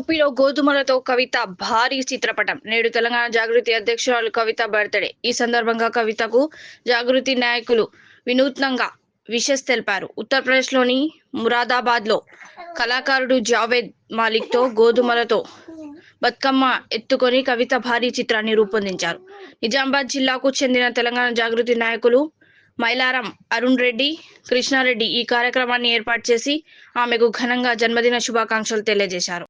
యూపీలో గోధుమలతో కవిత భారీ చిత్రపటం. నేడు తెలంగాణ జాగృతి అధ్యక్షురాలు కవిత బర్త్డే. ఈ సందర్భంగా కవితకు జాగృతి నాయకులు వినూత్నంగా విషెస్ తెలిపారు. ఉత్తరప్రదేశ్లోని మురాదాబాద్లో కళాకారుడు జావేద్ మాలిక్తో గోధుమలతో బతుకమ్మ ఎత్తుకొని కవిత భారీ చిత్రాన్ని రూపొందించారు. నిజామాబాద్ జిల్లాకు చెందిన తెలంగాణ జాగృతి నాయకులు మైలారం అరుణ్ రెడ్డి, కృష్ణారెడ్డి ఈ కార్యక్రమాన్ని ఏర్పాటు చేసి ఆమెకు ఘనంగా జన్మదిన శుభాకాంక్షలు తెలియజేశారు.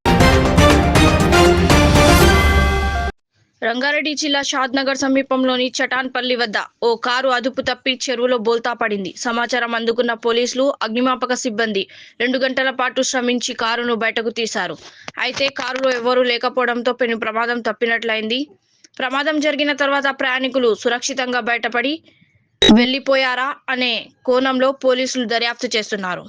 రంగారెడ్డి జిల్లా షాద్నగర్ సమీపంలోని చటాన్పల్లి వద్ద ఓ కారు అదుపు తప్పి చెరువులో బోల్తా పడింది. సమాచారం అందుకున్న పోలీసులు, అగ్నిమాపక సిబ్బంది 2 గంటల పాటు శ్రమించి కారును బయటకు తీశారు. అయితే కారులో ఎవరూ లేకపోవడంతో పెను ప్రమాదం తప్పినట్లయింది. ప్రమాదం జరిగిన తర్వాత ప్రయాణికులు సురక్షితంగా బయటపడి వెళ్లిపోయారా అనే కోణంలో పోలీసులు దర్యాప్తు చేస్తున్నారు.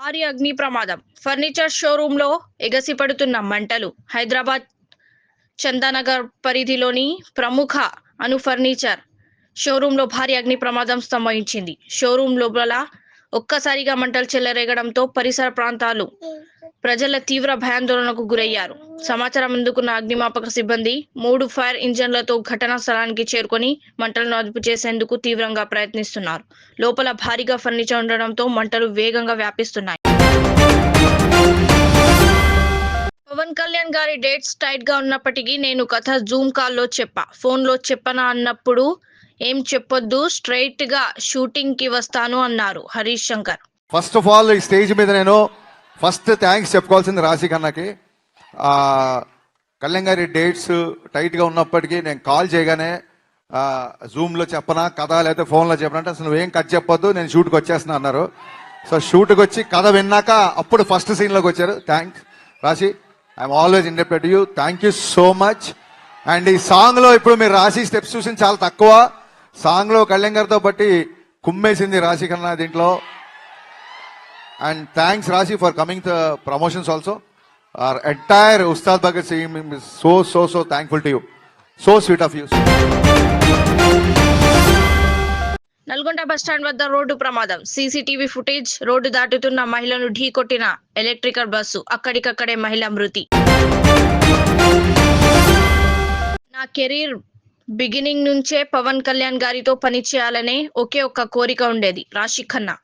భారీ అగ్ని ప్రమాదం. ఫర్నిచర్ షోరూమ్ లో ఎగసిపడుతున్న మంటలు. హైదరాబాద్ చందానగర్ పరిధిలోని ప్రముఖ అను ఫర్నిచర్ షోరూంలో భారీ అగ్ని ప్రమాదం సంభవించింది. షోరూం లోపల ఒక్కసారిగా మంటలు చెలరేగడంతో పరిసర ప్రాంతాలు ప్రజల తీవ్ర భయాందోళనకు గురయ్యారు. సమాచారం అందుకున్న అగ్నిమాపక సిబ్బంది 3 ఫైర్ ఇంజన్లతో ఘటనా స్థలానికి చేరుకొని మంటలను అదుపు చేసేందుకు తీవ్రంగా ప్రయత్నిస్తున్నారు. లోపల భారీగా ఫర్నిచర్ ఉండడంతో మంటలు వేగంగా వ్యాపిస్తున్నాయి. పవన్ కళ్యాణ్ గారి డేట్స్ టైట్ గా ఉన్నప్పటికీ నేను కథ జూమ్ కాల్లో చెప్పా, ఫోన్ లో చెప్పనా అన్నప్పుడు ఏం చెప్పొద్దు, స్ట్రైట్ గా షూటింగ్ కి వస్తాను అన్నారు Harish Shankar. First of all ఈ స్టేజ్ మీద నేను ఫస్ట్ థ్యాంక్స్ చెప్పుకోవాల్సింది రాశి ఖన్నాకి. కళ్యాణ్ గారి డేట్స్ టైట్ గా ఉన్నప్పటికీ నేను కాల్ చేయగానే జూమ్ లో చెప్పనా కథ లేకపోతే ఫోన్ లో చెప్పనంటే అసలు నువ్వేం కథ చెప్పొద్దు, నేను షూట్కి వచ్చేస్తున్నా అన్నారు. సో షూట్కి వచ్చి కథ విన్నాక అప్పుడు ఫస్ట్ సీన్ లోకి వచ్చారు. థ్యాంక్స్ రాశి, I'm always indebted you, thank you so much. And ఈ సాంగ్ లో ఇప్పుడు మీరు రాశి స్టెప్స్ చూసిన చాలా తక్కువ, సాంగ్ లో కళ్యాణ్ గారితో బట్టి కుమ్మేసింది రాశి కన్నా దీంట్లో. అండ్ థ్యాంక్స్ రాశి for coming to promotions also. our entire Ustad Bhagat team is so thankful to you. So sweet of you. Nalgonda bus stand వద్ద రోడ్డు ప్రమాదం. CCTV footage. రోడ్డు దాటుతున్న మహిళను ఢీ కొట్టిన ఎలక్ట్రికల్ బస్సు. అక్కడికక్కడే మహిళ మృతి. నా కెరీర్ బిగినింగ్ నుంచే పవన్ కళ్యాణ్ గారితో పని చేయాలనే ఒకే ఒక్క కోరిక ఉండేది. రాశి ఖన్నా.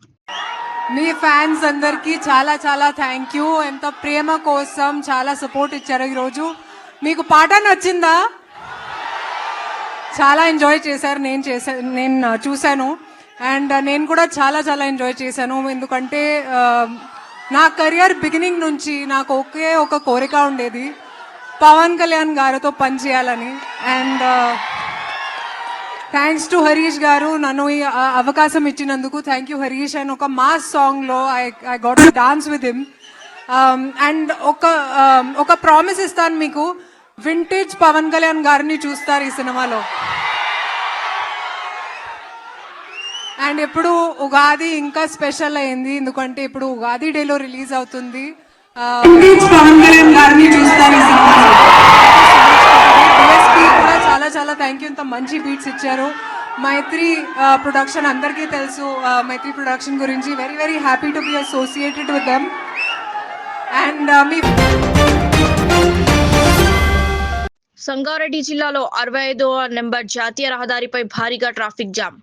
మీ ఫ్యాన్స్ అందరికి చాలా చాలా థ్యాంక్ యూ. ఎంత ప్రేమ కోసం చాలా సపోర్ట్ ఇచ్చారు ఈరోజు. మీకు పాట నచ్చిందా? చాలా ఎంజాయ్ చేశారు. నేను చూశాను అండ్ నేను కూడా చాలా చాలా ఎంజాయ్ చేశాను. ఎందుకంటే నా కెరియర్ బిగినింగ్ నుంచి నాకు ఒకే ఒక కోరిక ఉండేది, పవన్ కళ్యాణ్ గారితో పనిచేయాలని. అండ్ థ్యాంక్స్ టు హరీష్ గారు నన్ను ఈ అవకాశం ఇచ్చినందుకు. Thank you Harish. అండ్ ఒక మాస్ సాంగ్ లో I got to dance with him. And ఒక ప్రామిస్ ఇస్తాను మీకు, వింటేజ్ పవన్ కళ్యాణ్ గారిని చూస్తారు ఈ సినిమాలో. అండ్ ఇప్పుడు ఉగాది ఇంకా స్పెషల్ అయింది, ఎందుకంటే ఇప్పుడు ఉగాది డేలో రిలీజ్ అవుతుంది. పవన్ కళ్యాణ్ గారిని చూస్తారు ఈ సినిమాలో. కూడా చాలా చాలా థ్యాంక్ యూ. ఇంత మంచి బీట్స్ ఇచ్చారు. మైత్రి ప్రొడక్షన్ అందరికీ తెలుసు. మైత్రి ప్రొడక్షన్ గురించి very happy to be associated with them. And మీ సంగారెడ్డి జిల్లాలో 65వ నెంబర్ జాతీయ రహదారిపై భారీగా ట్రాఫిక్ జామ్.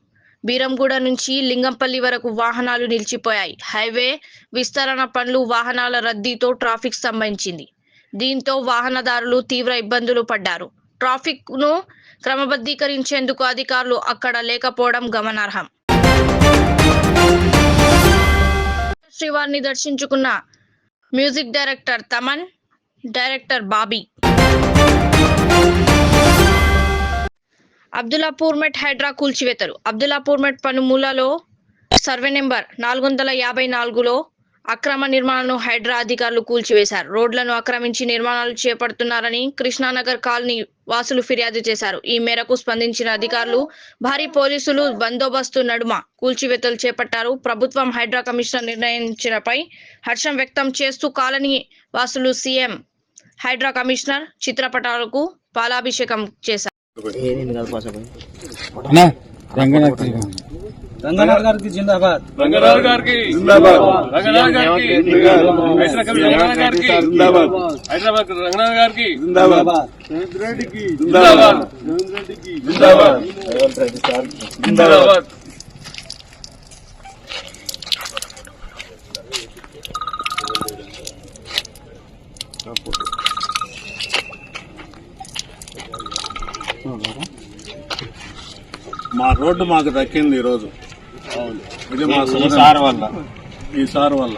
బీరంగూడ నుంచి లింగంపల్లి వరకు వాహనాలు నిలిచిపోయాయి. హైవే విస్తరణ పనులు, వాహనాల రద్దీతో ట్రాఫిక్ స్తంభించింది. దీంతో వాహనదారులు తీవ్ర ఇబ్బందులు పడ్డారు. ట్రాఫిక్ ను క్రమబద్ధీకరించేందుకు అధికారులు అక్కడ లేకపోవడం గమనార్హం. శ్రీవారిని దర్శించుకున్న music director Thaman, director Bobby. Abdullapurmet Hydraa కూల్చివేతలు. అబ్దుల్లాపూర్ మెట్ పనుమూలలో సర్వే నెంబర్ 454లో అక్రమ నిర్మాణాలను హైడ్రా అధికారులు కూల్చివేశారు. రోడ్లను ఆక్రమించి నిర్మాణాలు చేపడుతున్నారని కృష్ణానగర్ కాలనీ వాసులు ఫిర్యాదు చేశారు. ఈ మేరకు స్పందించిన అధికారులు భారీ పోలీసులు బందోబస్తు నడుమ కూల్చివేతలు చేపట్టారు. ప్రభుత్వం హైడ్రా కమిషనర్ నిర్ణయించినపై హర్షం వ్యక్తం చేస్తూ కాలనీ వాసులు సీఎం హైడ్రా కమిషనర్ చిత్రపటాలకు పాలాభిషేకం చేశారు. రంగనాథ్ గారికి జిందాబాద్. రంగనాథ్ గారికి జిందాబాద్. రంగనాథ్ గారికి రంగనాథ్ గారికి జిందాబాద్. హైదరాబాద్ రంగనాథ్ గారికి జిందాబాద్. రేవంత్ రెడ్డికి జిందాబాద్. రేవంత్ రెడ్డికి జిందాబాద్. రేవంత్ రెడ్డి సార్ జిందాబాద్. మా రోడ్డు మాకు దక్కింది ఈరోజు. ఇది మా ఈ సార్ వల్ల